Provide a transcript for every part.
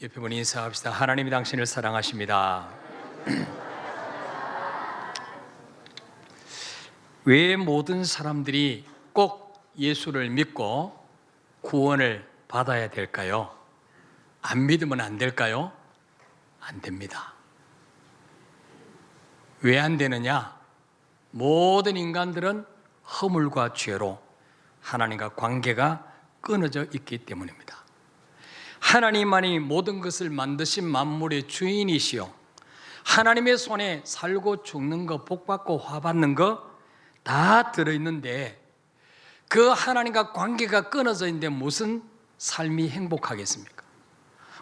옆에 분이 인사합시다. 하나님이 당신을 사랑하십니다. 왜 모든 사람들이 꼭 예수를 믿고 구원을 받아야 될까요? 안 믿으면 안 될까요? 안 됩니다. 왜 안 되느냐? 모든 인간들은 허물과 죄로 하나님과 관계가 끊어져 있기 때문입니다. 하나님만이 모든 것을 만드신 만물의 주인이시요, 하나님의 손에 살고 죽는 거, 복받고 화받는 거 다 들어있는데, 그 하나님과 관계가 끊어져 있는데 무슨 삶이 행복하겠습니까?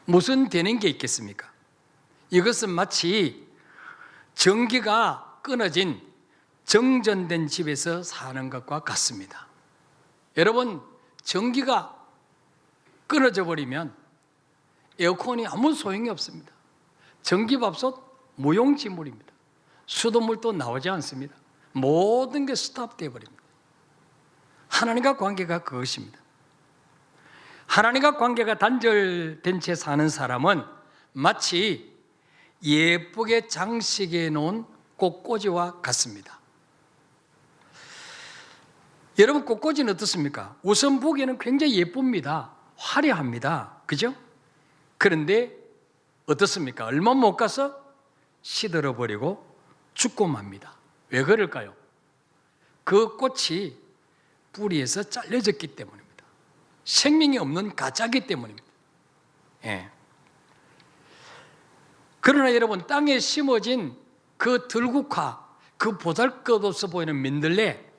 무슨 되는 게 있겠습니까? 이것은 마치 전기가 끊어진 정전된 집에서 사는 것과 같습니다. 여러분, 전기가 끊어져 버리면 에어컨이 아무 소용이 없습니다. 전기밥솥 무용지물입니다. 수돗물도 나오지 않습니다. 모든 게 스탑되어 버립니다. 하나님과 관계가 그것입니다. 하나님과 관계가 단절된 채 사는 사람은 마치 예쁘게 장식해 놓은 꽃꽂이와 같습니다. 여러분, 꽃꽂이는 어떻습니까? 우선 보기에는 굉장히 예쁩니다. 화려합니다. 그죠? 그런데 어떻습니까? 얼마 못 가서 시들어 버리고 죽고 맙니다. 왜 그럴까요? 그 꽃이 뿌리에서 잘려졌기 때문입니다. 생명이 없는 가짜기 때문입니다. 예. 그러나 여러분, 땅에 심어진 그 들국화, 그 보잘것없어 보이는 민들레,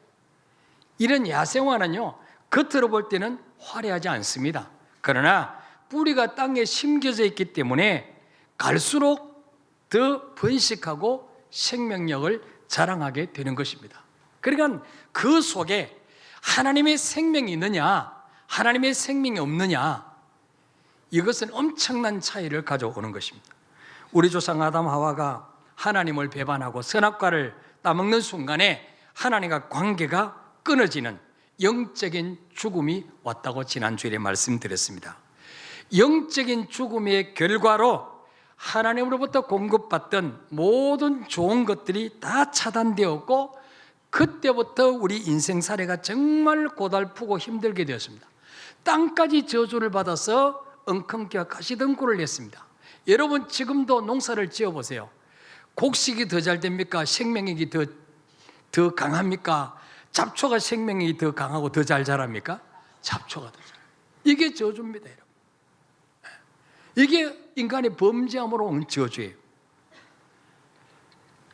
이런 야생화는요, 겉으로 볼 때는 화려하지 않습니다. 그러나 뿌리가 땅에 심겨져 있기 때문에 갈수록 더 번식하고 생명력을 자랑하게 되는 것입니다. 그러니까 그 속에 하나님의 생명이 있느냐, 하나님의 생명이 없느냐, 이것은 엄청난 차이를 가져오는 것입니다. 우리 조상 아담 하와가 하나님을 배반하고 선악과를 따먹는 순간에 하나님과 관계가 끊어지는 영적인 죽음이 왔다고 지난주에 말씀드렸습니다. 영적인 죽음의 결과로 하나님으로부터 공급받던 모든 좋은 것들이 다 차단되었고, 그때부터 우리 인생사례가 정말 고달프고 힘들게 되었습니다. 땅까지 저주를 받아서 엉겅퀴와 가시덤불을 냈습니다. 여러분, 지금도 농사를 지어보세요. 곡식이 더 잘 됩니까? 생명력이 더 강합니까? 잡초가 생명력이 더 강하고 더 잘 자랍니까? 잡초가 더 잘. 이게 저주입니다, 여러분. 이게 인간의 범죄함으로 온 저주예요.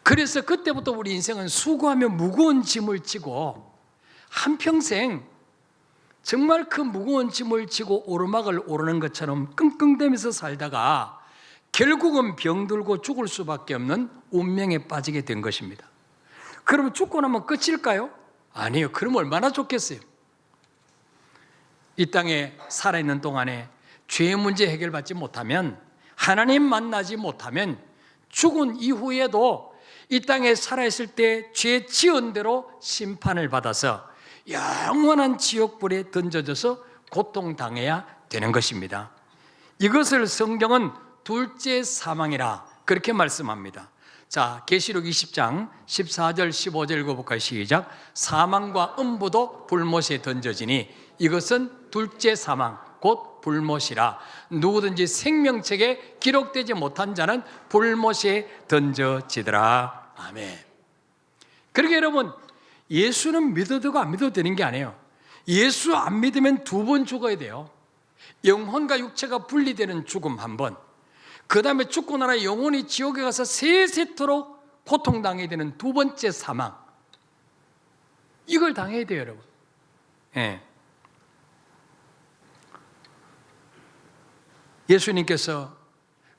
그래서 그때부터 우리 인생은 수고하며 무거운 짐을 지고 한평생 정말 그 무거운 짐을 지고 오르막을 오르는 것처럼 끙끙대면서 살다가 결국은 병들고 죽을 수밖에 없는 운명에 빠지게 된 것입니다. 그러면 죽고 나면 끝일까요? 아니요. 그럼 얼마나 좋겠어요. 이 땅에 살아있는 동안에 죄의 문제 해결받지 못하면, 하나님 만나지 못하면 죽은 이후에도 이 땅에 살아있을 때 죄 지은 대로 심판을 받아서 영원한 지옥불에 던져져서 고통당해야 되는 것입니다. 이것을 성경은 둘째 사망이라 그렇게 말씀합니다. 자, 계시록 20장 14절 15절 읽어볼까요? 시작. 사망과 음부도 불못에 던져지니 이것은 둘째 사망 곧 불못이라. 누구든지 생명책에 기록되지 못한 자는 불못에 던져지더라. 아멘. 그러게 여러분, 예수는 믿어도 되고 안 믿어도 되는 게 아니에요. 예수 안 믿으면 2번 죽어야 돼요. 영혼과 육체가 분리되는 죽음 1번, 그 다음에 죽고 나라 영혼이 지옥에 가서 세세토록 고통당해야 되는 2번째 사망, 이걸 당해야 돼요, 여러분. 예. 예수님께서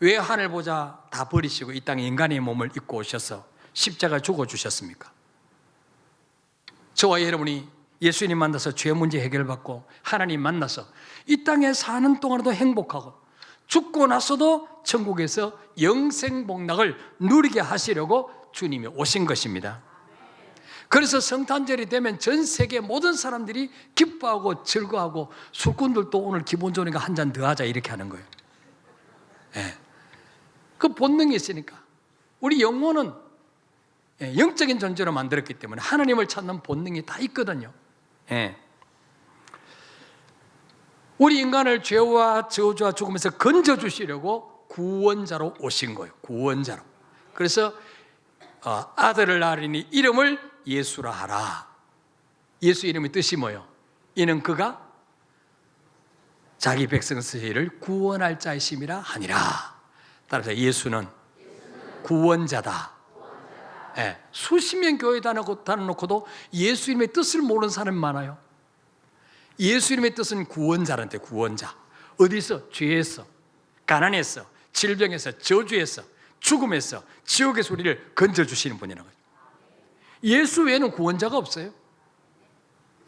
왜 하늘 보자 다 버리시고 이 땅에 인간의 몸을 입고 오셔서 십자가 죽어주셨습니까? 저와 여러분이 예수님 만나서 죄 문제 해결받고 하나님 만나서 이 땅에 사는 동안에도 행복하고 죽고 나서도 천국에서 영생복락을 누리게 하시려고 주님이 오신 것입니다. 그래서 성탄절이 되면 전 세계 모든 사람들이 기뻐하고 즐거워하고 술꾼들도 오늘 기분 좋으니까 한 잔 더 하자 이렇게 하는 거예요. 예. 그 본능이 있으니까. 우리 영혼은 영적인 존재로 만들었기 때문에 하나님을 찾는 본능이 다 있거든요. 예. 우리 인간을 죄와 저주와 죽음에서 건져주시려고 구원자로 오신 거예요. 구원자로. 그래서 아들을 낳으리니 이름을 예수라 하라. 예수 이름의 뜻이 뭐예요? 이는 그가 자기 백성 스스로를 구원할 자이심이라 하니라. 따라서 예수는 구원자다. 예, 수십 년 교회 다녀놓고도 예수 이름의 뜻을 모르는 사람이 많아요. 예수 이름의 뜻은 구원자란데, 구원자. 어디서? 죄에서, 가난에서, 질병에서, 저주에서, 죽음에서, 지옥에서 우리를 건져주시는 분이라는 거죠. 예수 외에는 구원자가 없어요.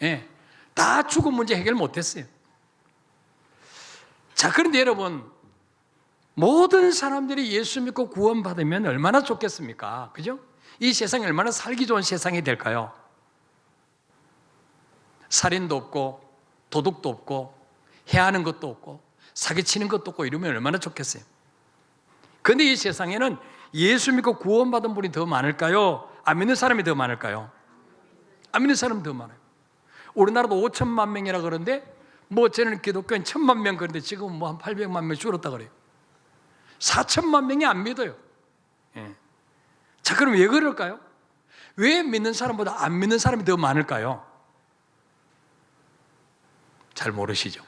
예, 다 죽음 문제 해결 못했어요. 자, 그런데 여러분, 모든 사람들이 예수 믿고 구원받으면 얼마나 좋겠습니까? 그죠? 이 세상이 얼마나 살기 좋은 세상이 될까요? 살인도 없고 도둑도 없고 해하는 것도 없고 사기치는 것도 없고 이러면 얼마나 좋겠어요. 그런데 이 세상에는 예수 믿고 구원받은 분이 더 많을까요? 안 믿는 사람이 더 많을까요? 안 믿는 사람이 더 많아요. 우리나라도 5천만 명이라 그러는데 뭐 저는 기독교인 1,000만 명 그런데 지금 뭐 한 800만 명 줄었다 그래요. 4천만 명이 안 믿어요. 예. 자, 그럼 왜 그럴까요? 왜 믿는 사람보다 안 믿는 사람이 더 많을까요? 잘 모르시죠?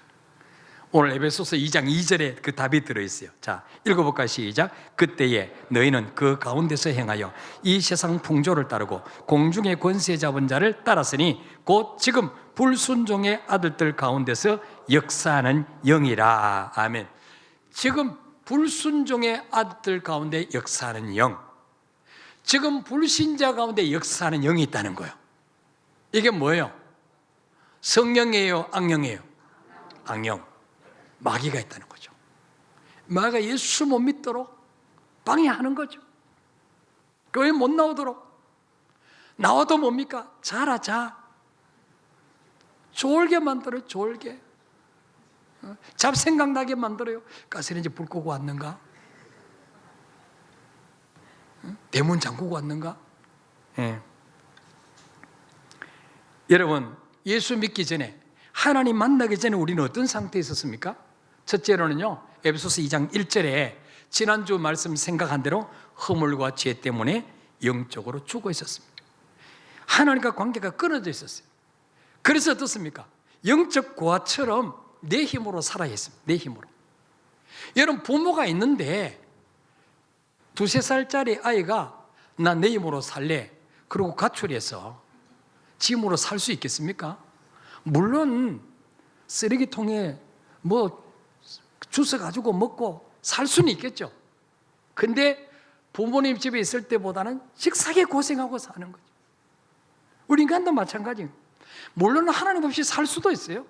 오늘 에베소서 2장 2절에 그 답이 들어있어요. 자, 읽어볼까요? 시작. 그때에 너희는 그 가운데서 행하여 이 세상 풍조를 따르고 공중의 권세 잡은 자를 따랐으니 곧 지금 불순종의 아들들 가운데서 역사하는 영이라. 아멘. 지금 불순종의 아들들 가운데 역사하는 영, 지금 불신자 가운데 역사하는 영이 있다는 거예요. 이게 뭐예요? 성령이에요? 악령이에요? 악령. 마귀가 있다는 거죠. 마귀가 예수 못 믿도록 방해하는 거죠. 교회 못 나오도록. 나와도 뭡니까? 자라, 자. 졸게 만들어요, 졸게. 잡생각 나게 만들어요. 가스레인지 불 끄고 왔는가? 대문 잠그고 왔는가? 예. 여러분, 예수 믿기 전에, 하나님 만나기 전에 우리는 어떤 상태에 있었습니까? 첫째로는요, 에베소서 2장 1절에 지난주 말씀 생각한 대로 허물과 죄 때문에 영적으로 죽어 있었습니다. 하나님과 관계가 끊어져 있었어요. 그래서 어떻습니까? 영적 고아처럼 내 힘으로 살아야 했습니다. 내 힘으로. 여러분, 부모가 있는데 2-3살짜리 아이가 나 내 힘으로 살래, 그러고 가출해서 지 힘으로 살 수 있겠습니까? 물론 쓰레기통에 뭐 주워 가지고 먹고 살 수는 있겠죠. 근데 부모님 집에 있을 때보다는 식사게 고생하고 사는 거죠. 우리 인간도 마찬가지예요. 물론 하나님 없이 살 수도 있어요.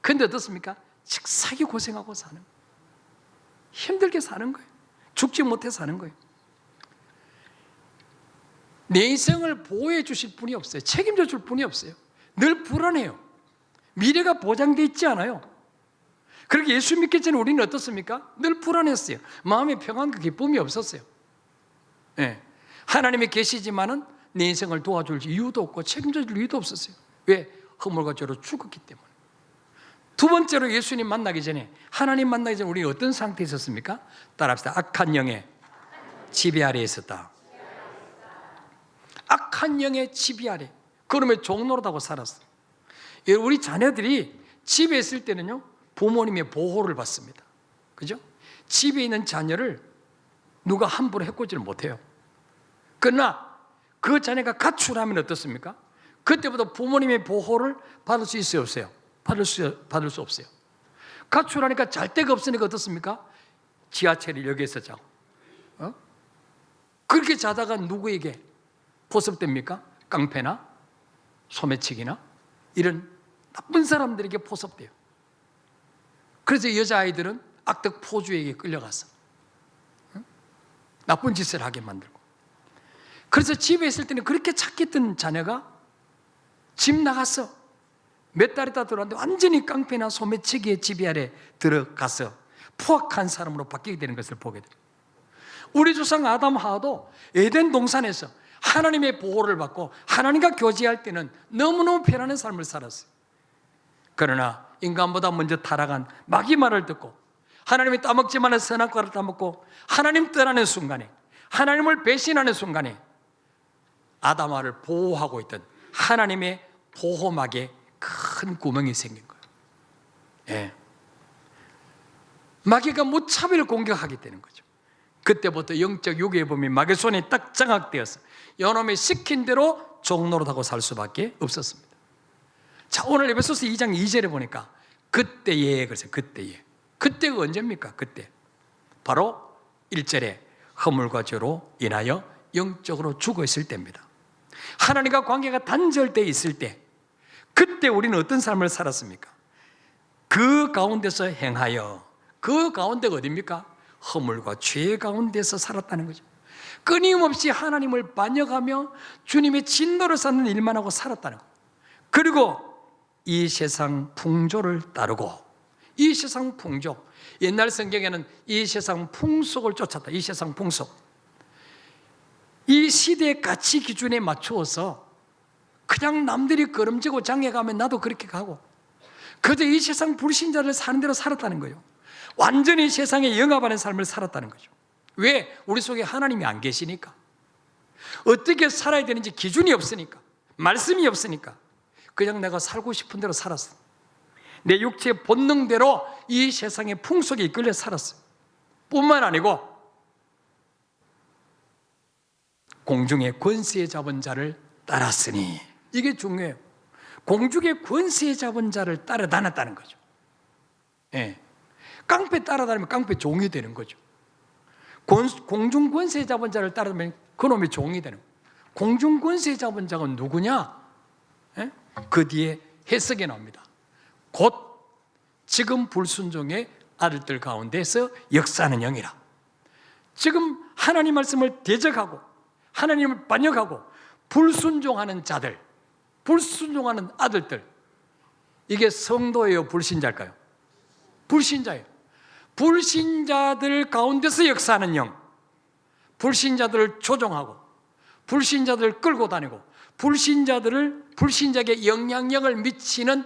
근데 어떻습니까? 식사게 고생하고 사는 거예요. 힘들게 사는 거예요. 죽지 못해 사는 거예요. 내 인생을 보호해 주실 분이 없어요. 책임져 줄 분이 없어요. 늘 불안해요. 미래가 보장되어 있지 않아요. 그렇게 예수 믿기 전에 우리는 어떻습니까? 늘 불안했어요. 마음의 평안과 기쁨이 없었어요. 네. 하나님이 계시지만은 내 인생을 도와줄 이유도 없고 책임져 줄 이유도 없었어요. 왜? 허물과 죄로 죽었기 때문에. 두 번째로 예수님 만나기 전에, 하나님 만나기 전에 우리는 어떤 상태에 있었습니까? 따라합시다. 악한 영의 지배 아래에 있었다. 악한 영의 지배 아래. 그러면 종노릇하고 살았어요. 우리 자녀들이 집에 있을 때는요, 부모님의 보호를 받습니다. 그죠? 집에 있는 자녀를 누가 함부로 해코지를 못해요. 그러나 그 자녀가 가출하면 어떻습니까? 그때부터 부모님의 보호를 받을 수 있어요, 없어요? 받을 수 없어요. 가출하니까 잘 데가 없으니까 어떻습니까? 지하철을 여기에서 자고. 그렇게 자다가 누구에게 포섭됩니까? 깡패나 소매치기나 이런 나쁜 사람들에게 포섭돼요. 그래서 여자아이들은 악덕 포주에게 끌려가서 나쁜 짓을 하게 만들고. 그래서 집에 있을 때는 그렇게 착했던 자녀가 집 나가서 몇 달 있다 들어왔는데 완전히 깡패나 소매치기의 지배 아래 들어가서 포악한 사람으로 바뀌게 되는 것을 보게 됩니다. 우리 조상 아담 하와도 에덴 동산에서 하나님의 보호를 받고 하나님과 교제할 때는 너무너무 편안한 삶을 살았어요. 그러나 인간보다 먼저 타락한 마귀 말을 듣고 하나님이 따먹지 말는 선악과를 따먹고 하나님 떠나는 순간에, 하나님을 배신하는 순간에 아담아를 보호하고 있던 하나님의 보호막에 큰 구멍이 생긴 거예요. 예. 마귀가 무차별 공격하게 되는 거죠. 그때부터 영적 유괴의 범위, 마귀 손에 딱 장악되어서 요놈이 시킨 대로 종노릇하고 살 수밖에 없었습니다. 자, 오늘 에베소서 2장 2절에 보니까 그때에, 그래서 그때가 언제입니까? 그때 바로 1절에 허물과 죄로 인하여 영적으로 죽어 있을 때입니다. 하나님과 관계가 단절되어 있을 때, 그때 우리는 어떤 삶을 살았습니까? 그 가운데서 행하여, 그 가운데가 어디입니까? 허물과 죄 가운데서 살았다는 거죠. 끊임없이 하나님을 반역하며 주님의 진노를 쌓는 일만 하고 살았다는 거예요. 그리고 이 세상 풍조를 따르고, 이 세상 풍조, 옛날 성경에는 이 세상 풍속을 쫓았다. 이 세상 풍속, 이 시대의 가치 기준에 맞추어서 그냥 남들이 걸음지고 장에 가면 나도 그렇게 가고, 그저 이 세상 불신자를 사는 대로 살았다는 거예요. 완전히 세상에 영합하는 삶을 살았다는 거죠. 왜? 우리 속에 하나님이 안 계시니까. 어떻게 살아야 되는지 기준이 없으니까, 말씀이 없으니까 그냥 내가 살고 싶은 대로 살았어. 내 육체의 본능대로 이 세상의 풍속에 이끌려 살았어. 뿐만 아니고 공중의 권세 잡은 자를 따랐으니, 이게 중요해요. 공중의 권세 잡은 자를 따라 다녔다는 거죠. 예. 깡패 따라다니면 깡패 종이 되는 거죠. 공중 권세 잡은 자를 따라다니면 그놈이 종이 되는 거예요. 공중 권세 잡은 자가 누구냐? 예? 그 뒤에 해석에 나옵니다. 곧 지금 불순종의 아들들 가운데서 역사하는 영이라. 지금 하나님 말씀을 대적하고 하나님을 반역하고 불순종하는 자들, 불순종하는 아들들, 이게 성도예요, 불신자일까요? 불신자예요. 불신자들 가운데서 역사하는 영, 불신자들을 조종하고 불신자들을 끌고 다니고 불신자에게 영향력을 미치는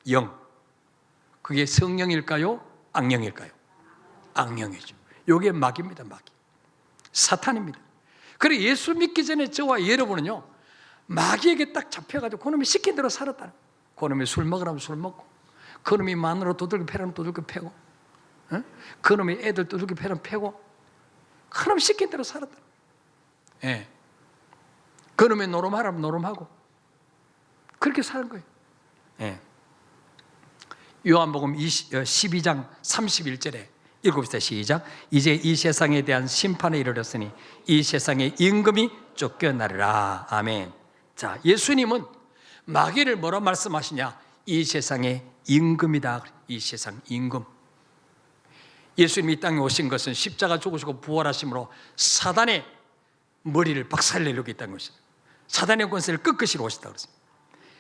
영, 그게 성령일까요? 악령일까요? 악령이죠. 이게 마귀입니다. 마귀, 사탄입니다. 그래, 예수 믿기 전에 저와 여러분은요, 마귀에게 딱 잡혀가지고 그놈이 시킨 대로 살았다는 거예요. 그놈이 술 먹으라면 술 먹고, 그놈이 마누라 두들겨 패라면 두들겨 패고, 그놈이 애들 두들겨 패라면 패고, 그놈 시킨 대로 살았다. 예. 그놈이 노름하라면 노름하고, 그렇게 사는 거예요. 예. 요한복음 12장 31절에 읽읍시다. 시작. 이제 이 세상에 대한 심판에 이르렀으니 이 세상의 임금이 쫓겨나리라. 아멘. 자, 예수님은 마귀를 뭐라 말씀하시냐? 이 세상의 임금이다. 이 세상 임금. 예수님이 이 땅에 오신 것은 십자가 죽으시고 부활하심으로 사단의 머리를 박살내려고 있다는 것입니다. 사단의 권세를 꺾으시러 오셨다 그랬습니다.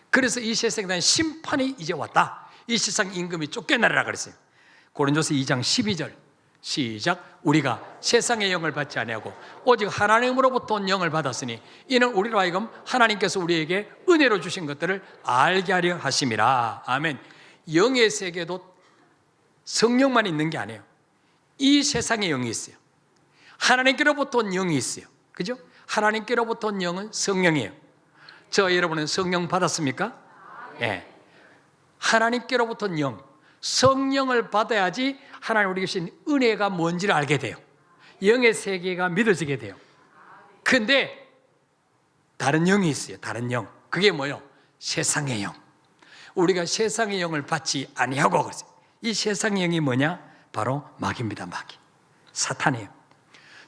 그래서 이 세상에 대한 심판이 이제 왔다. 이 세상 임금이 쫓겨나리라 그랬어요. 고린도서 2장 12절 시작. 우리가 세상의 영을 받지 아니하고 오직 하나님으로부터 온 영을 받았으니 이는 우리로 하여금 하나님께서 우리에게 은혜로 주신 것들을 알게 하려 하심이라. 아멘. 영의 세계도 성령만 있는 게 아니에요. 이 세상에 영이 있어요. 하나님께로부터 온 영이 있어요. 그죠? 하나님께로부터 온 영은 성령이에요. 저 여러분은 성령 받았습니까? 예. 하나님께로부터 온 영, 성령을 받아야지 하나님 우리에게 주신 은혜가 뭔지를 알게 돼요. 영의 세계가 믿어지게 돼요. 그런데 다른 영이 있어요. 다른 영. 그게 뭐예요? 세상의 영. 우리가 세상의 영을 받지 아니하고 그랬어요. 이 세상의 영이 뭐냐? 바로 마귀입니다. 마귀, 사탄이에요.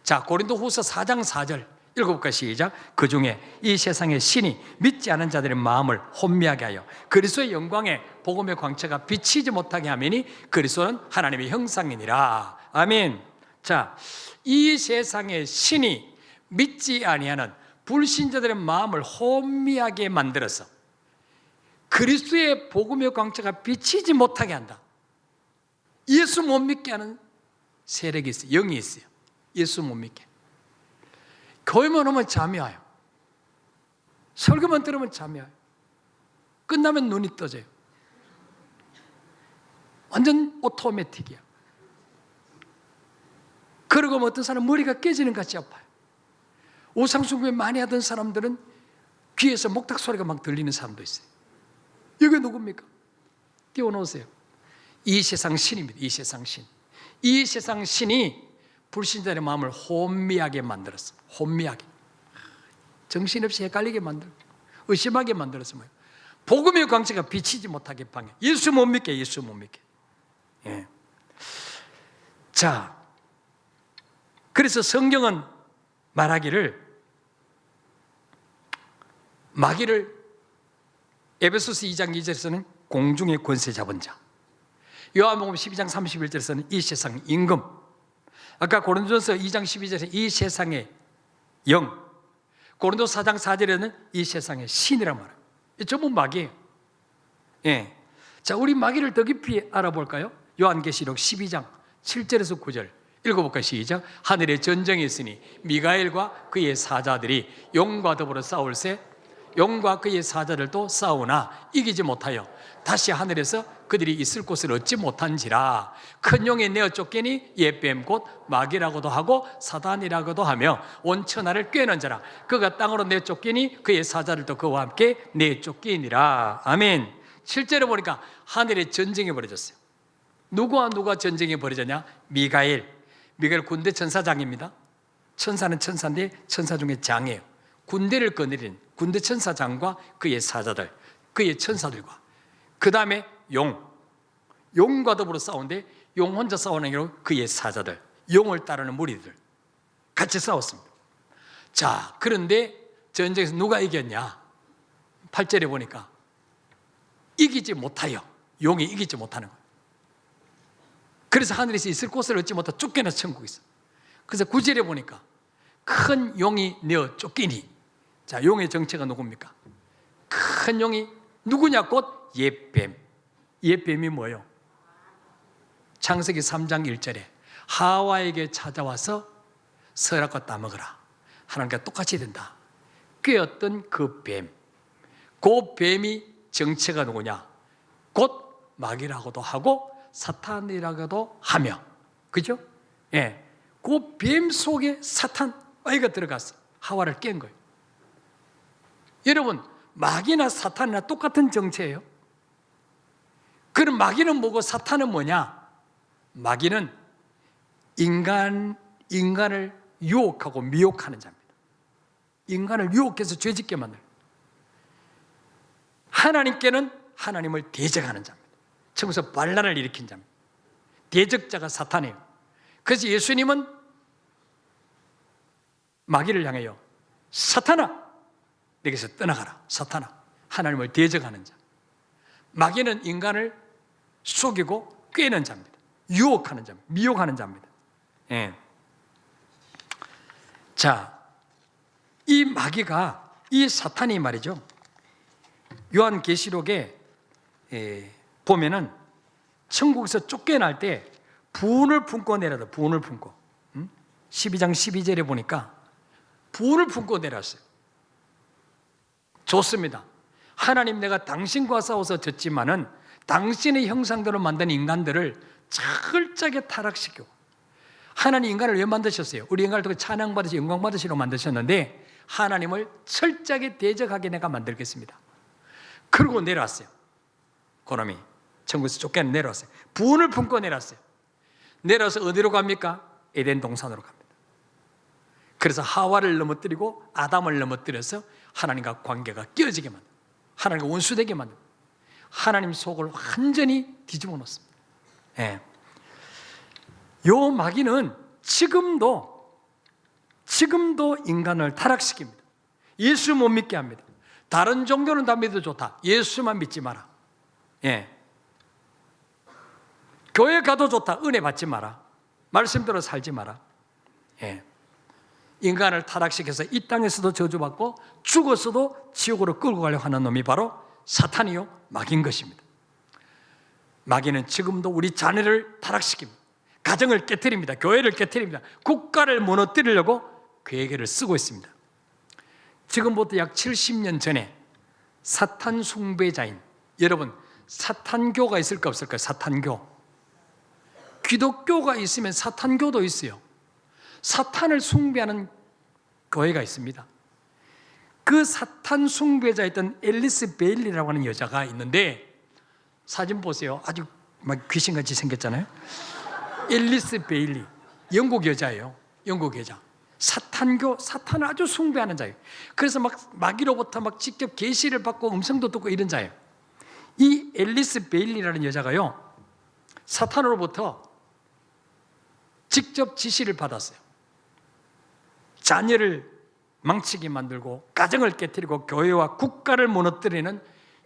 자, 고린도후서 4장 4절 읽어볼까요? 시작. 그 중에 이 세상의 신이 믿지 않은 자들의 마음을 혼미하게 하여 그리스도의 영광에 복음의 광채가 비치지 못하게 하매니 그리스도는 하나님의 형상이니라. 아멘. 자, 이 세상의 신이 믿지 아니하는 불신자들의 마음을 혼미하게 만들어서 그리스도의 복음의 광채가 비치지 못하게 한다. 예수 못 믿게 하는 세력이 있어요. 영이 있어요. 예수 못 믿게. 교회만 오면 잠이 와요. 설교만 들으면 잠이 와요. 끝나면 눈이 떠져요. 완전 오토매틱이야. 그러고 어떤 사람은 머리가 깨지는 것 같이 아파요. 우상숭배 많이 하던 사람들은 귀에서 목탁 소리가 막 들리는 사람도 있어요. 이게 누굽니까? 띄워놓으세요. 이 세상 신입니다. 이 세상 신. 이 세상 신이 불신자의 마음을 혼미하게 만들었어. 혼미하게. 정신없이 헷갈리게 만들고 의심하게 만들어서 뭐예요? 복음의 광채가 비치지 못하게 방해. 예수 못 믿게, 예수 못 믿게. 예. 자, 그래서 성경은 말하기를 마귀를 에베소서 2장 2절에서는 공중의 권세 잡은 자, 요한복음 12장 31절에서는 이 세상 임금, 아까 고린도전서 2장 12절에서 이 세상의 영, 고린도 4장 4절에는 이 세상의 신이란 말이에요. 이 전부 마귀예요. 예. 자, 우리 마귀를 더 깊이 알아볼까요? 요한계시록 12장 7절에서 9절 읽어볼까요? 시작. 하늘에 전쟁이 있으니 미가엘과 그의 사자들이 용과 더불어 싸울세 용과 그의 사자들도 싸우나 이기지 못하여 다시 하늘에서 그들이 있을 곳을 얻지 못한지라. 큰 용에 내어 쫓기니 옛뱀 곧 마귀라고도 하고 사단이라고도 하며 온 천하를 꿰는 자라. 그가 땅으로 내쫓기니 그의 사자들도 그와 함께 내쫓기니라. 아멘. 실제로 보니까 하늘에 전쟁이 벌어졌어요. 누구와 누가 전쟁이 벌어졌냐? 미가엘 군대 천사장입니다. 천사는 천사인데 천사 중에 장이에요. 군대를 거느린 군대 천사장과 그의 사자들, 그의 천사들과, 그 다음에 용과 더불어 싸우는데 용 혼자 싸우는 게 아니라 그의 사자들, 용을 따르는 무리들 같이 싸웠습니다. 자, 그런데 전쟁에서 누가 이겼냐? 8절에 보니까 이기지 못하여, 용이 이기지 못하는 거예요. 그래서 하늘에서 있을 곳을 얻지 못하고 쫓겨나서 천국에 있어. 그래서 9절에 보니까 큰 용이 내어 쫓기니, 자, 용의 정체가 누굽니까? 큰 용이 누구냐? 곧 옛뱀. 옛뱀이 뭐예요? 창세기 3장 1절에 하와에게 찾아와서 서락과 따먹으라. 하나님과 똑같이 된다. 꿰었던 그 뱀. 그 뱀이 정체가 누구냐? 곧 마귀라고도 하고 사탄이라고도 하며, 그죠? 예. 그 뱀 속에 사탄, 마귀가 들어갔어. 하와를 깬 거예요. 여러분, 마귀나 사탄이나 똑같은 정체예요. 그럼 마귀는 뭐고 사탄은 뭐냐? 마귀는 인간을 유혹하고 미혹하는 자입니다. 인간을 유혹해서 죄짓게 만들어요. 하나님께는 하나님을 대적하는 자입니다. 천국에서 반란을 일으킨 자입니다. 대적자가 사탄이에요. 그래서 예수님은 마귀를 향해요, 사탄아, 내게서 떠나가라. 사탄아, 하나님을 대적하는 자. 마귀는 인간을 속이고 꿰는 자입니다. 유혹하는 자입니다. 미혹하는 자입니다. 예. 자, 이 마귀가, 이 사탄이 말이죠, 요한계시록에 보면은 천국에서 쫓겨날 때 분을 품고 내려다. 분을 품고 12장 12절에 보니까 분을 품고 내렸어요. 좋습니다. 하나님, 내가 당신과 싸워서 졌지만은 당신의 형상대로 만든 인간들을 철저하게 타락시키고, 하나님 인간을 왜 만드셨어요? 우리 인간을 통해 찬양받으시 영광받으시러 만드셨는데 하나님을 철저하게 대적하게 내가 만들겠습니다. 그러고 내려왔어요. 그놈이 천국에서 쫓겨나 내려왔어요. 분을 품고 내려왔어요. 내려와서 어디로 갑니까? 에덴 동산으로 갑니다. 그래서 하와를 넘어뜨리고 아담을 넘어뜨려서 하나님과 관계가 깨어지게 만듭니다. 하나님과 원수되게 만듭니다. 하나님 속을 완전히 뒤집어 놓습니다. 예. 요 마귀는 지금도 인간을 타락시킵니다. 예수 못 믿게 합니다. 다른 종교는 다 믿어도 좋다. 예수만 믿지 마라. 예. 교회 가도 좋다. 은혜 받지 마라. 말씀대로 살지 마라. 예. 인간을 타락시켜서 이 땅에서도 저주받고 죽었어도 지옥으로 끌고 가려고 하는 놈이 바로 사탄이요, 마귀인 것입니다. 마귀는 지금도 우리 자녀를 타락시킵니다. 가정을 깨트립니다. 교회를 깨트립니다. 국가를 무너뜨리려고 계획을 쓰고 있습니다. 지금부터 약 70년 전에 사탄 숭배자인, 여러분 사탄교가 있을까 없을까요? 사탄교. 기독교가 있으면 사탄교도 있어요. 사탄을 숭배하는 교회가 있습니다. 그 사탄 숭배자였던 앨리스 베일리라고 하는 여자가 있는데, 사진 보세요. 아주 막 귀신같이 생겼잖아요. 앨리스 베일리, 영국 여자예요. 영국 여자. 사탄교, 사탄을 아주 숭배하는 자예요. 그래서 막 마귀로부터 막 직접 계시를 받고 음성도 듣고 이런 자예요. 이 앨리스 베일리라는 여자가요, 사탄으로부터 직접 지시를 받았어요. 자녀를 망치게 만들고 가정을 깨뜨리고 교회와 국가를 무너뜨리는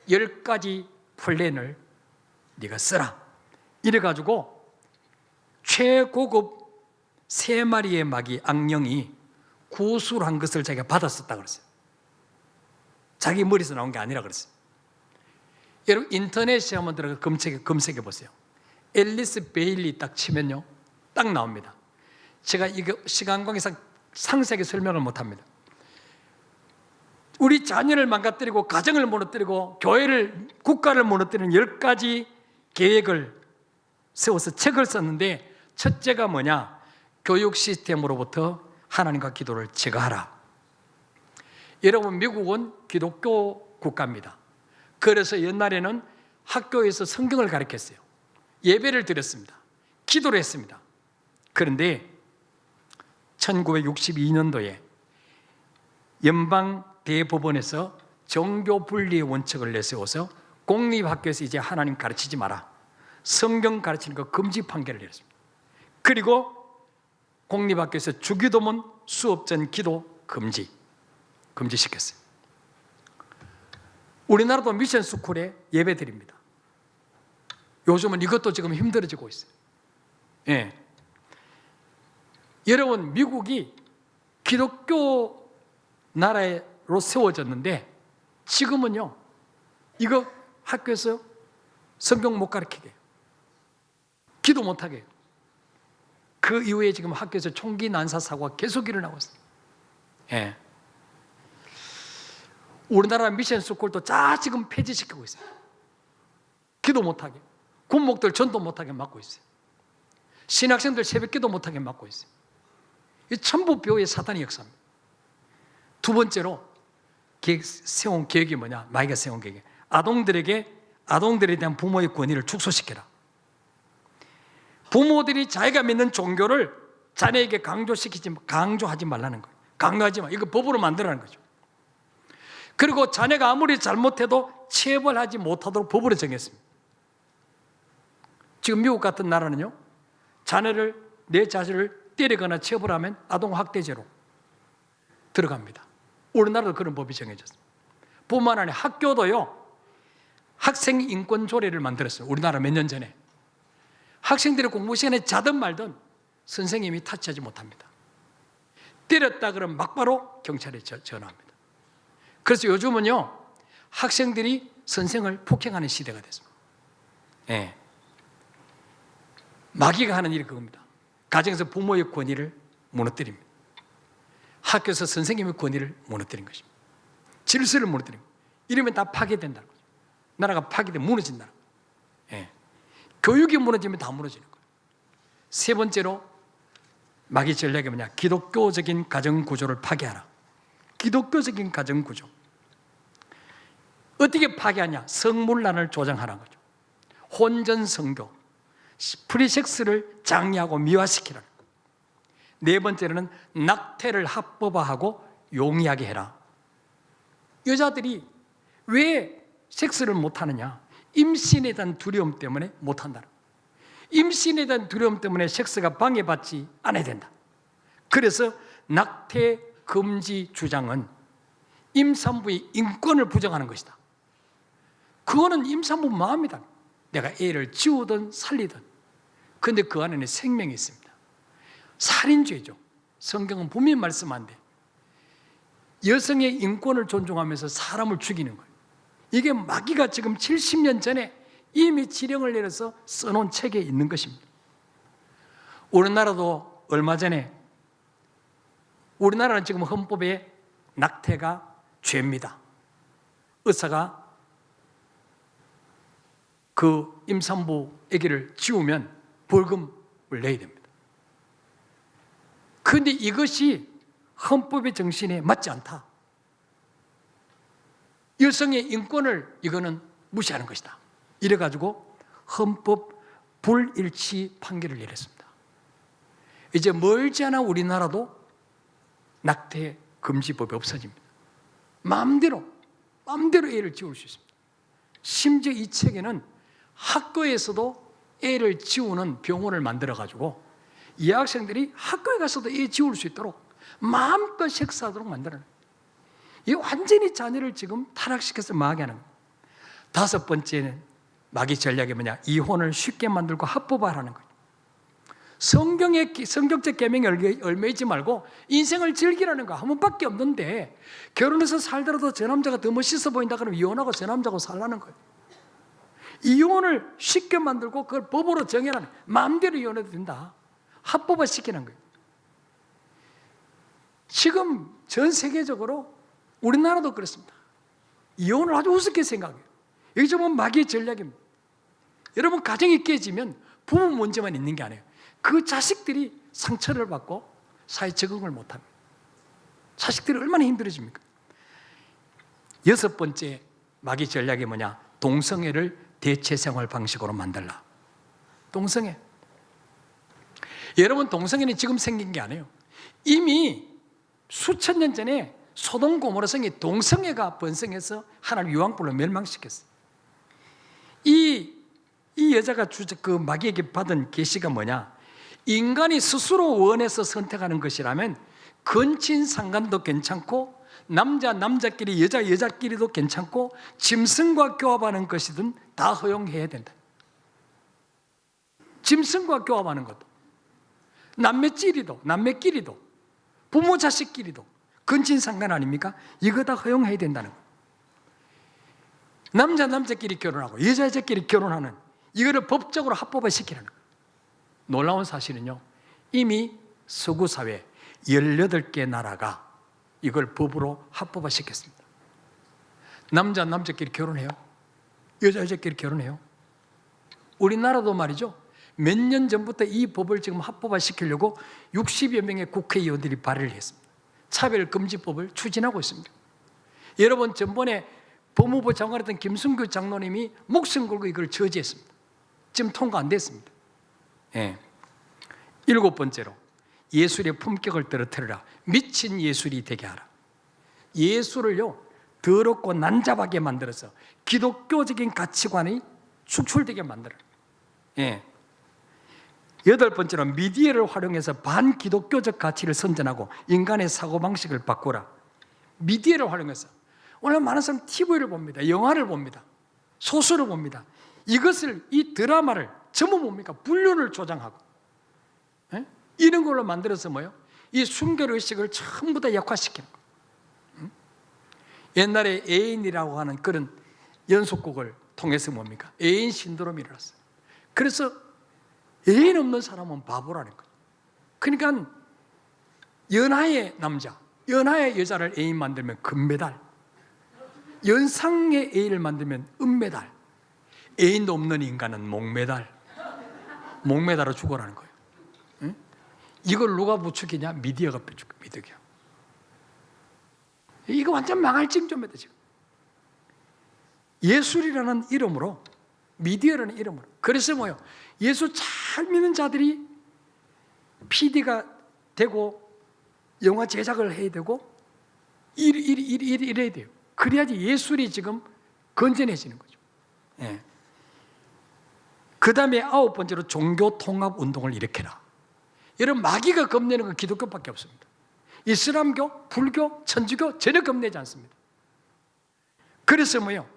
10가지 플랜을 네가 써라. 이래가지고 최고급 3마리의 마귀 악령이 구술한 것을 자기가 받았었다고 그랬어요. 자기 머리에서 나온 게 아니라 그랬어요. 여러분 인터넷에 한번 들어가 검색해 보세요. 앨리스 베일리 딱 치면요, 딱 나옵니다. 제가 이거 시간 관계상 상세하게 설명을 못합니다. 우리 자녀를 망가뜨리고 가정을 무너뜨리고 교회를, 국가를 무너뜨리는 10가지 계획을 세워서 책을 썼는데, 첫째가 뭐냐? 교육 시스템으로부터 하나님과 기도를 제거하라. 여러분 미국은 기독교 국가입니다. 그래서 옛날에는 학교에서 성경을 가르쳤어요. 예배를 드렸습니다. 기도를 했습니다. 그런데 1962년도에 연방 대법원에서 종교 분리의 원칙을 내세워서 공립학교에서 이제 하나님 가르치지 마라, 성경 가르치는 거 금지 판결을 내렸습니다. 그리고 공립학교에서 주기도문 수업 전 기도 금지시켰어요. 우리나라도 미션 스쿨에 예배 드립니다. 요즘은 이것도 지금 힘들어지고 있어요. 예. 여러분 미국이 기독교 나라로 세워졌는데 지금은요, 이거 학교에서 성경 못 가르치게 해요. 기도 못하게 해요. 그 이후에 지금 학교에서 총기 난사 사고가 계속 일어나고 있어요. 예. 우리나라 미션 스쿨도 지금 폐지시키고 있어요. 기도 못하게, 군목들 전도 못하게 막고 있어요. 신학생들 새벽 기도 못하게 막고 있어요. 이 전부 묘의 사탄의 역사입니다. 두 번째로 세운 계획이 뭐냐? 마귀가 세운 계획이 아동들에 대한 부모의 권위를 축소시켜라. 부모들이 자기가 믿는 종교를 자녀에게 강조하지 말라는 거예요. 강요하지 마. 이거 법으로 만들라는 거죠. 그리고 자녀가 아무리 잘못해도 체벌하지 못하도록 법으로 정했습니다. 지금 미국 같은 나라는요, 내 자식을 때리거나 체벌하면 아동학대죄로 들어갑니다. 우리나라도 그런 법이 정해졌습니다. 뿐만 아니라 학교도요, 학생 인권 조례를 만들었어요. 우리나라 몇 년 전에. 학생들이 공부 시간에 자든 말든 선생님이 타치하지 못합니다. 때렸다 그러면 막바로 경찰에 전화합니다. 그래서 요즘은요, 학생들이 선생을 폭행하는 시대가 됐습니다. 예. 마귀가 하는 일이 그겁니다. 가정에서 부모의 권위를 무너뜨립니다. 학교에서 선생님의 권위를 무너뜨린 것입니다. 질서를 무너뜨립니다. 이러면 다 파괴된다는 거죠. 나라가 파괴되면 무너진다는 거예요. 예. 교육이 무너지면 다 무너지는 거예요. 세 번째로 마귀 전략이 뭐냐? 기독교적인 가정 구조를 파괴하라. 기독교적인 가정 구조. 어떻게 파괴하냐? 성문란을 조장하라는 거죠. 혼전 성교, 프리섹스를 장려하고 미화시키라. 네 번째로는 낙태를 합법화하고 용이하게 해라. 여자들이 왜 섹스를 못하느냐? 임신에 대한 두려움 때문에 못한다. 임신에 대한 두려움 때문에 섹스가 방해받지 않아야 된다. 그래서 낙태 금지 주장은 임산부의 인권을 부정하는 것이다. 그거는 임산부 마음이다. 내가 애를 지우든 살리든. 그런데 그 안에는 생명이 있습니다. 살인죄죠. 성경은 분명히 말씀한데 여성의 인권을 존중하면서 사람을 죽이는 거예요. 이게 마귀가 지금 70년 전에 이미 지령을 내려서 써놓은 책에 있는 것입니다. 우리나라도 얼마 전에, 우리나라는 지금 헌법에 낙태가 죄입니다. 의사가 그 임산부 아기를 지우면 벌금을 내야 됩니다. 그런데 이것이 헌법의 정신에 맞지 않다. 여성의 인권을 이거는 무시하는 것이다. 이래가지고 헌법 불일치 판결을 내렸습니다. 이제 멀지 않아 우리나라도 낙태 금지법이 없어집니다. 마음대로 애를 지울 수 있습니다. 심지어 이 책에는 학교에서도 애를 지우는 병원을 만들어가지고 이 학생들이 학교에 가서도 애 지울 수 있도록 마음껏 식사하도록 만들어요. 이 완전히 자녀를 지금 타락시켜서 망하게 하는 거예요. 다섯 번째는 마귀 전략이 뭐냐? 이혼을 쉽게 만들고 합법화하는 거예요. 성경적 계명에 얽매이지 말고 인생을 즐기라는 거 한 번밖에 없는데, 결혼해서 살더라도 저 남자가 더 멋있어 보인다 그러면 이혼하고 저 남자하고 살라는 거예요. 이혼을 쉽게 만들고 그걸 법으로 정해라는 거예요. 마음대로 이혼해도 된다. 합법화 시키는 거예요. 지금 전 세계적으로 우리나라도 그렇습니다. 이혼을 아주 우습게 생각해요. 여기 좀 보면 마귀의 전략입니다. 여러분, 가정이 깨지면 부부 문제만 있는 게 아니에요. 그 자식들이 상처를 받고 사회 적응을 못합니다. 자식들이 얼마나 힘들어집니까? 여섯 번째 마귀 전략이 뭐냐? 동성애를 대체 생활 방식으로 만들라. 동성애. 여러분, 동성애는 지금 생긴 게 아니에요. 이미 수천 년 전에 소돔 고모라 성이 동성애가 번성해서 하나님 유황불로 멸망시켰어요. 이 여자가 그 마귀에게 받은 계시가 뭐냐? 인간이 스스로 원해서 선택하는 것이라면 근친상간도 괜찮고 남자끼리 여자끼리도 괜찮고 짐승과 교합하는 것이든 다 허용해야 된다. 짐승과 교합하는 것도, 남매끼리도, 부모 자식끼리도 근친상간 아닙니까? 이거 다 허용해야 된다는 거예요. 남자끼리 결혼하고 여자끼리 결혼하는 이거를 법적으로 합법화 시키라는 거예요. 놀라운 사실은요, 이미 서구사회 18개 나라가 이걸 법으로 합법화 시켰습니다. 남자끼리 결혼해요. 여자끼리 결혼해요. 우리나라도 말이죠, 몇 년 전부터 이 법을 지금 합법화 시키려고 60여 명의 국회의원들이 발의를 했습니다. 차별금지법을 추진하고 있습니다. 여러분, 전번에 법무부 장관이었던 김승규 장로님이 목숨 걸고 이걸 저지했습니다. 지금 통과 안 됐습니다. 예. 일곱 번째로, 예술의 품격을 떨어뜨려라. 미친 예술이 되게 하라. 예술을요, 더럽고 난잡하게 만들어서 기독교적인 가치관이 축출되게 만들어요. 예. 여덟 번째로, 미디어를 활용해서 반기독교적 가치를 선전하고 인간의 사고방식을 바꾸라. 미디어를 활용해서. 오늘 많은 사람 TV를 봅니다. 영화를 봅니다. 소설을 봅니다. 이 드라마를 전부 뭡니까? 불륜을 조장하고, 예? 이런 걸로 만들어서 뭐예요? 이 순결의식을 전부 다 약화시키는 거예요. 옛날에 애인이라고 하는 그런 연속곡을 통해서 뭡니까? 애인 신드롬이 일어났어요. 그래서 애인 없는 사람은 바보라는 거예요. 그러니까 연하의 남자, 연하의 여자를 애인 만들면 금메달, 연상의 애인을 만들면 은메달, 애인도 없는 인간은 목메달로 죽어라는 거예요. 응? 이걸 누가 부추기냐? 미디어가 부추겨. 이거 완전 망할 징조입니다. 지금 예술이라는 이름으로, 미디어라는 이름으로. 그래서 뭐예요? 예수 잘 믿는 자들이 PD가 되고 영화 제작을 해야 되고 이래야 돼요. 그래야지 예술이 지금 건전해지는 거죠. 예. 그 다음에 아홉 번째로, 종교 통합 운동을 일으켜라. 여러분, 마귀가 겁내는 건 기독교밖에 없습니다. 이슬람교, 불교, 천주교 전혀 겁내지 않습니다. 그래서 뭐예요?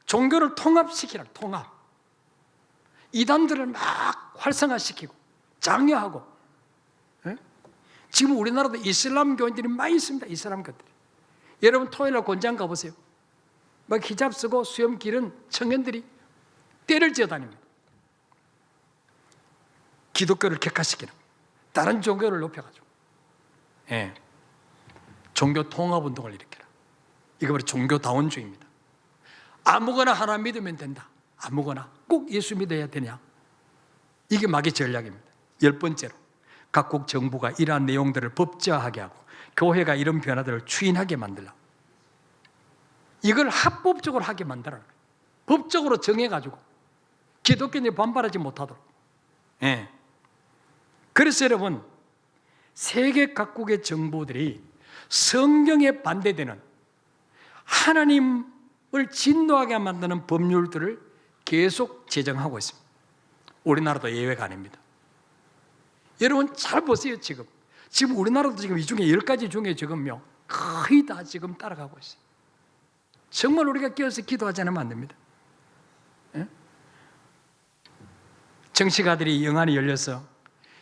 종교를 통합시키라. 통합. 이단들을 막 활성화시키고 장려하고. 예? 지금 우리나라도 이슬람교인들이 많이 있습니다. 이슬람교인들이. 여러분, 토요일날 곤장 가보세요. 막 히잡 쓰고 수염 기른 청년들이 때를 지어다닙니다. 기독교를 격화시키는, 다른 종교를 높여가지고, 예, 종교 통합운동을 일으켜라. 이거 바로 종교다원주의입니다. 아무거나 하나 믿으면 된다. 아무거나 꼭 예수 믿어야 되냐? 이게 마귀 전략입니다. 10번째로, 각국 정부가 이러한 내용들을 법제화하게 하고 교회가 이런 변화들을 추인하게 만들라. 이걸 합법적으로 하게 만들어라. 법적으로 정해가지고 기독교인들이 반발하지 못하도록. 예. 그래서 여러분, 세계 각국의 정부들이 성경에 반대되는 하나님을 진노하게 만드는 법률들을 계속 제정하고 있습니다. 우리나라도 예외가 아닙니다. 여러분 잘 보세요. 지금 우리나라도 지금 이 중에 10가지 중에 지금요 거의 다 지금 따라가고 있어요. 정말 우리가 깨어서 기도하지 않으면 안 됩니다. 예? 정치가들이 영안이 열려서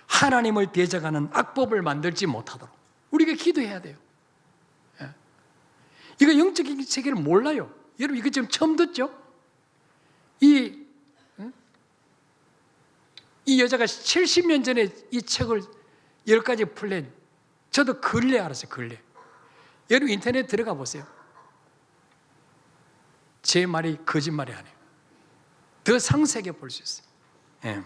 하나님을 대적하는 악법을 만들지 못하도록 우리가 기도해야 돼요. 예? 이거 영적인 세계를 몰라요. 여러분 이거 지금 처음 듣죠? 이 여자가 70년 전에 이 책을 10가지 플랜, 저도 근래 알았어요. 근래. 여러분 인터넷 들어가 보세요. 제 말이 거짓말이 아니에요. 더 상세하게 볼 수 있어요. 예.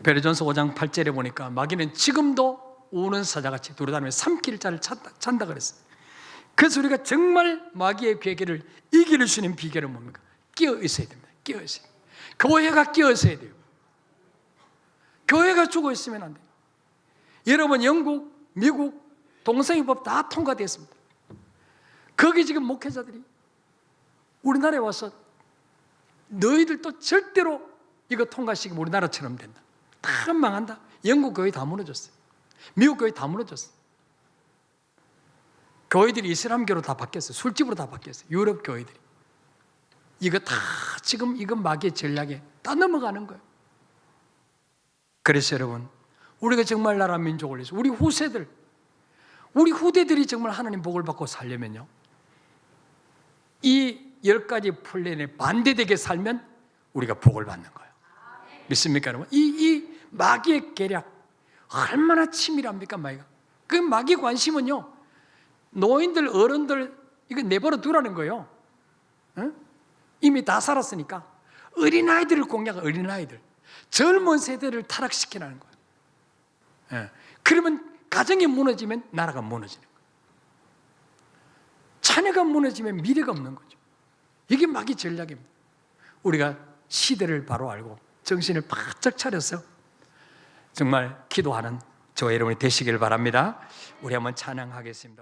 베레전서 5장 8절에 보니까 마귀는 지금도 우는 사자같이 돌아다니며 삼킬 자를 찬다 그랬어요. 그래서 우리가 정말 마귀의 괴계를 이길 수 있는 비결은 뭡니까? 끼어 있어야 됩니다. 끼어 있어야 돼요. 교회가 끼어 있어야 돼요. 교회가 죽어 있으면 안 돼요. 여러분 영국, 미국 동성애법 다 통과됐습니다. 거기 지금 목회자들이 우리나라에 와서 너희들도 절대로 이거 통과시키면 우리나라처럼 된다. 다 망한다. 영국 교회 다 무너졌어요. 미국 교회 다 무너졌어요. 교회들이 이슬람교로 다 바뀌었어요. 술집으로 다 바뀌었어요. 유럽 교회들이. 이거 다 지금 이건 마귀의 전략에 다 넘어가는 거예요. 그래서 여러분, 우리가 정말 나라 민족을 위해서 우리 후세들, 우리 후대들이 정말 하나님 복을 받고 살려면요, 이 10가지 플랜에 반대되게 살면 우리가 복을 받는 거예요. 믿습니까 여러분? 이 마귀의 계략 얼마나 치밀합니까 마귀가? 그 마귀 관심은요, 노인들 어른들 이거 내버려 두라는 거예요. 응? 이미 다 살았으니까 어린아이들을 공략한 어린아이들, 젊은 세대를 타락시키라는 거예요. 예. 그러면 가정이 무너지면 나라가 무너지는 거예요. 자녀가 무너지면 미래가 없는 거죠. 이게 마귀 전략입니다. 우리가 시대를 바로 알고 정신을 바짝 차려서 정말 기도하는 저와 여러분이 되시길 바랍니다. 우리 한번 찬양하겠습니다.